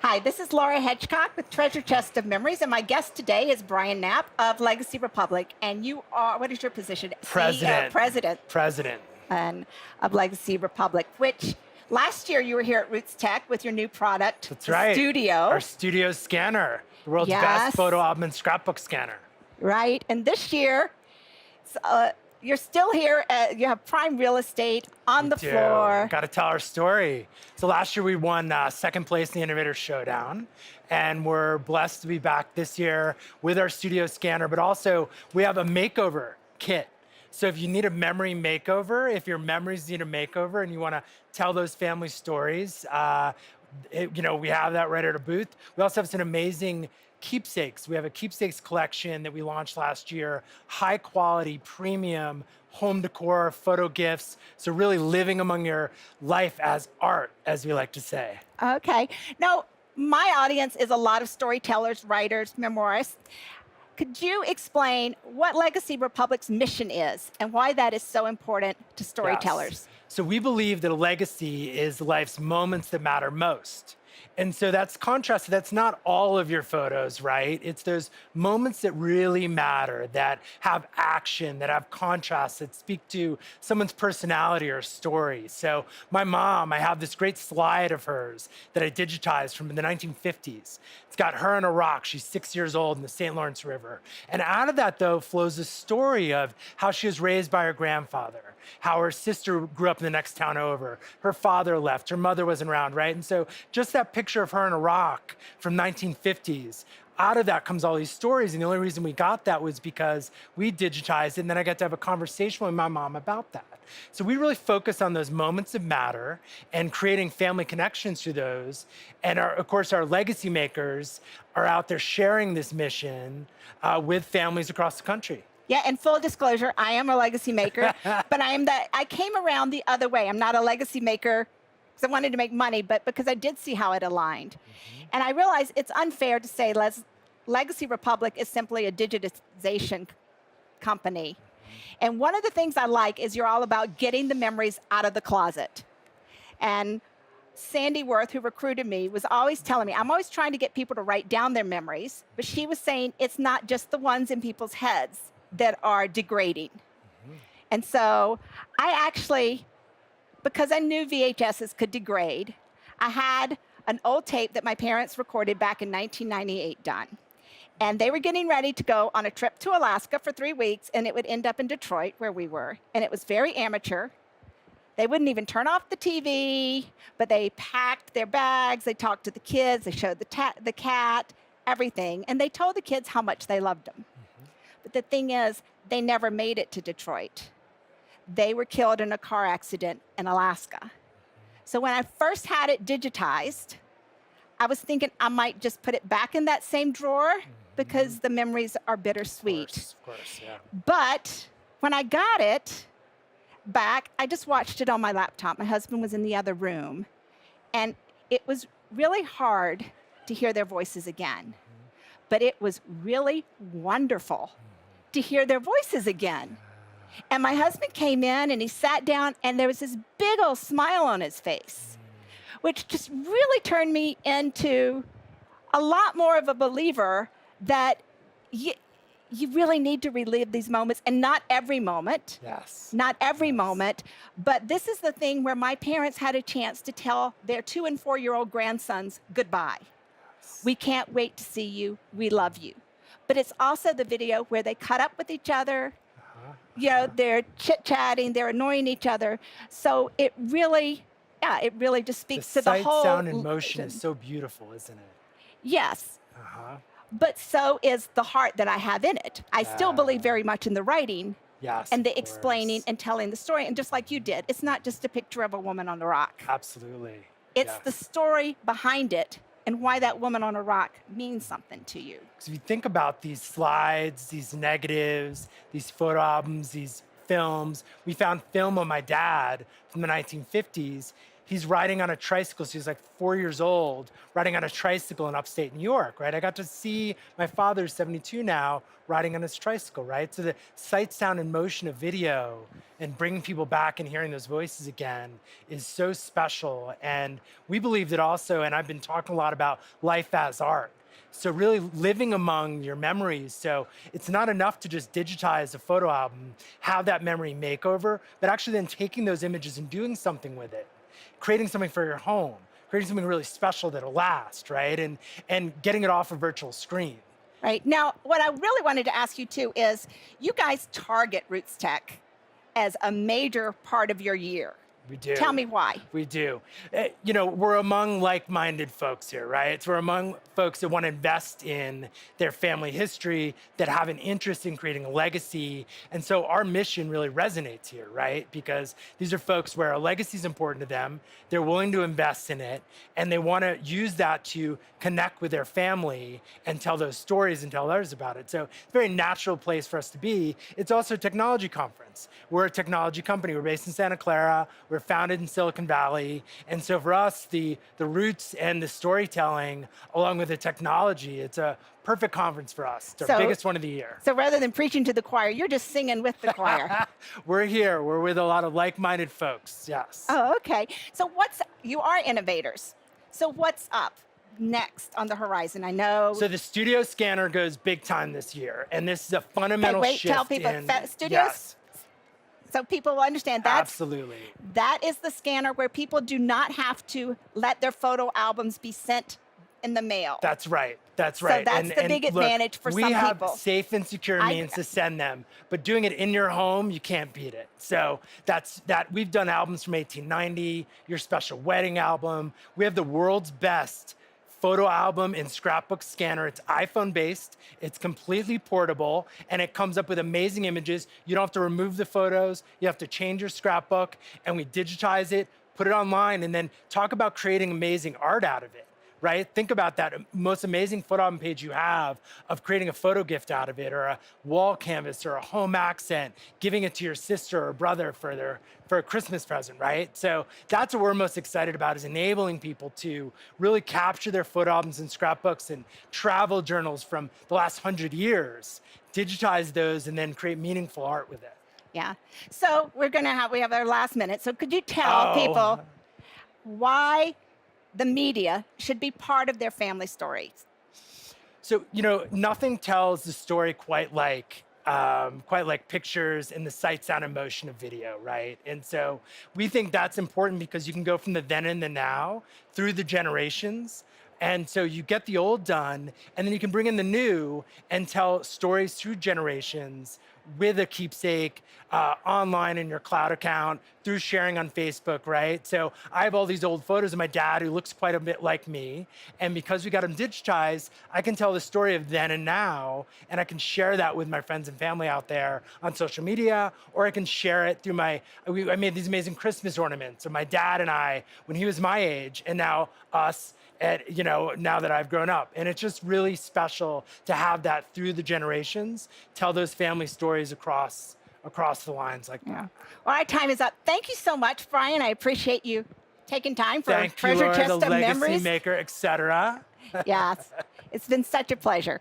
Hi, this is Laura Hedgecock with Treasure Chest of Memories, and my guest today is Brian Knapp of Legacy Republic. And you are, what is your position? CEO, President. President President. and of Legacy Republic, which last year you were here at Roots Tech with your new product, That's the right. Studio. Our studio scanner, the world's Yes. best photo album and scrapbook scanner. Right. And this year, you're still here. You have prime real estate on the floor. Got to tell our story. So last year we won second place in the Innovator Showdown, and we're blessed to be back this year with our studio scanner, but also we have a makeover kit. So if you need a memory makeover, if your memories need a makeover and you want to tell those family stories, we have that right at our booth. We also have some amazing keepsakes. We have a keepsakes collection that we launched last year, high quality, premium home decor, photo gifts. So really living among your life as art, as we like to say. Okay. Now, my audience is a lot of storytellers, writers, memoirists. Could you explain what Legacy Republic's mission is and why that is so important to storytellers? Yes. So we believe that a legacy is life's moments that matter most. And so that's contrasted. That's not all of your photos, right? It's those moments that really matter, that have action, that have contrast, that speak to someone's personality or story. So my mom, I have this great slide of hers that I digitized from the 1950s. It's got her on a rock. She's 6 years old in the St. Lawrence River. And out of that, though, flows a story of how she was raised by her grandfather, how her sister grew up in the next town over, her father left, her mother wasn't around, right? And so just that picture of her on a rock from 1950s, out of that comes all these stories. And the only reason we got that was because we digitized it, and then I got to have a conversation with my mom about that. So we really focus on those moments that matter and creating family connections through those. And of course, our legacy makers are out there sharing this mission with families across the country. Yeah, and full disclosure, I am a legacy maker, but I came around the other way. I'm not a legacy maker because I wanted to make money, but because I did see how it aligned. And I realized it's unfair to say Legacy Republic is simply a digitization company. And one of the things I like is you're all about getting the memories out of the closet. And Sandy Worth, who recruited me, was always telling me, I'm always trying to get people to write down their memories, but she was saying it's not just the ones in people's heads that are degrading. And so I actually, because I knew VHSs could degrade, I had an old tape that my parents recorded back in 1998 done. And they were getting ready to go on a trip to Alaska for 3 weeks, and it would end up in Detroit, where we were. And it was very amateur. They wouldn't even turn off the TV, but they packed their bags, they talked to the kids, they showed the cat, everything. And they told the kids how much they loved them. But the thing is, they never made it to Detroit. They were killed in a car accident in Alaska. So when I first had it digitized, I was thinking I might just put it back in that same drawer because the memories are bittersweet. Of course, yeah. But when I got it back, I just watched it on my laptop. My husband was in the other room. And it was really hard to hear their voices again. But it was really wonderful to hear their voices again. And my husband came in and he sat down and there was this big old smile on his face, which just really turned me into a lot more of a believer that you really need to relive these moments, and not every moment. Yes. Not every moment, but this is the thing where my parents had a chance to tell their 2- and 4-year-old grandsons goodbye. We can't wait to see you. We love you. But it's also the video where they cut up with each other. They're chit-chatting, they're annoying each other. So it really just speaks to the whole. Sight, sound, and motion is so beautiful, isn't it? Yes. But so is the heart that I have in it. I still believe very much in the writing. Yes, And the of explaining course. and telling the story. And just like you did, it's not just a picture of a woman on a rock. Absolutely. It's Yes. the story behind it and why that woman on a rock means something to you. So if you think about these slides, these negatives, these photo albums, these films, we found film of my dad from the 1950s. he's riding on a tricycle. So he's like 4 years old, riding on a tricycle in upstate New York, right? I got to see my father's 72 now riding on his tricycle, right? So the sight, sound, and motion of video and bringing people back and hearing those voices again is so special. And we believe that also, and I've been talking a lot about life as art. So really living among your memories. So it's not enough to just digitize a photo album, have that memory makeover, but actually then taking those images and doing something with it, creating something for your home, creating something really special that'll last, right? And getting it off a virtual screen. Right. Now, what I really wanted to ask you too is you guys target Roots Tech as a major part of your year. We do. Tell me why. We do. You know, we're among like-minded folks here, right? So we're among folks that want to invest in their family history, that have an interest in creating a legacy. And so our mission really resonates here, right? Because these are folks where a legacy is important to them. They're willing to invest in it, and they want to use that to connect with their family and tell those stories and tell others about it. So it's a very natural place for us to be. It's also a technology conference. We're a technology company. We're based in Santa Clara. We're founded in Silicon Valley. And so for us, the roots and the storytelling, along with the technology, it's a perfect conference for us. It's our biggest one of the year. So rather than preaching to the choir, you're just singing with the choir. We're here. We're with a lot of like-minded folks. Yes. Oh, okay. So you are innovators. So what's up next on the horizon? I know. So the studio scanner goes big time this year. And this is a fundamental shift. Tell people, studios? Yes. So people will understand that. Absolutely. That is the scanner where people do not have to let their photo albums be sent in the mail. That's right. That's right. So that's the big advantage for some people. We have safe and secure means to send them, but doing it in your home, you can't beat it. So that's that. We've done albums from 1890, your special wedding album. We have the world's best photo album and scrapbook scanner. It's iPhone based, it's completely portable, and it comes up with amazing images. You don't have to remove the photos, you have to change your scrapbook, and we digitize it, put it online, and then talk about creating amazing art out of it, right? Think about that most amazing photo album page you have of creating a photo gift out of it, or a wall canvas, or a home accent, giving it to your sister or brother for a Christmas present, right? So that's what we're most excited about, is enabling people to really capture their photo albums and scrapbooks and travel journals from the last 100 years, digitize those, and then create meaningful art with it. Yeah. So we have our last minute. So could you tell people why the media should be part of their family stories? So, you know, nothing tells the story quite like pictures and the sight, sound, and motion of video, right? And so we think that's important because you can go from the then and the now through the generations. And so you get the old done, and then you can bring in the new and tell stories through generations with a keepsake online in your cloud account, through sharing on Facebook, right? So I have all these old photos of my dad who looks quite a bit like me. And because we got him digitized, I can tell the story of then and now, and I can share that with my friends and family out there on social media, or I can share it through I made these amazing Christmas ornaments of my dad and I when he was my age, and now us now that I've grown up. And it's just really special to have that through the generations, tell those family stories across the lines like that. Yeah. Well, our time is up. Thank you so much, Brian. I appreciate you taking time for a Thank you, treasure Laura, chest the of legacy memories. maker, etc. Yes, it's been such a pleasure.